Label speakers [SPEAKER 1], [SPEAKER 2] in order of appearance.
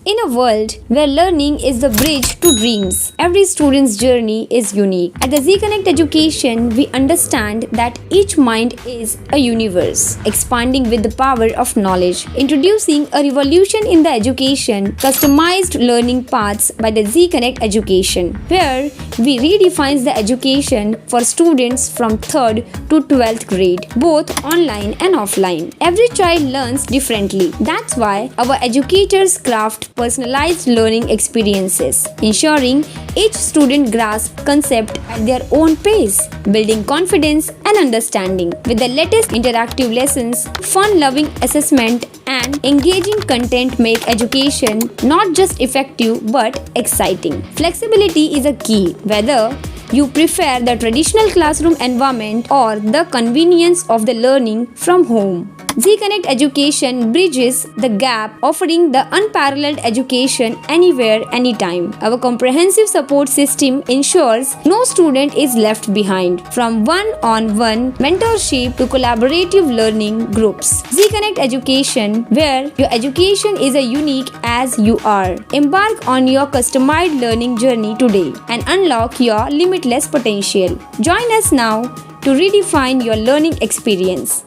[SPEAKER 1] In a world where learning is the bridge to dreams, every student's journey is unique. At the Jeeconnect Education, we understand that each mind is a universe, expanding with the power of knowledge. Introducing a revolution in the education, customized learning paths by the Jeeconnect Education, where we redefine the education for students from 3rd to 12th grade, both online and offline. Every child learns differently. That's why our educators craft personalized learning experiences, ensuring each student grasps concept at their own pace, building confidence and understanding. With the latest interactive lessons, fun-loving assessment, and engaging content make education not just effective but exciting. Flexibility is a key, whether you prefer the traditional classroom environment or the convenience of the learning from home. Jeeconnect Education bridges the gap, offering the unparalleled education anywhere, anytime. Our comprehensive support system ensures no student is left behind, from one-on-one mentorship to collaborative learning groups. Jeeconnect Education, where your education is as unique as you are. Embark on your customized learning journey today and unlock your limitless potential. Join us now to redefine your learning experience.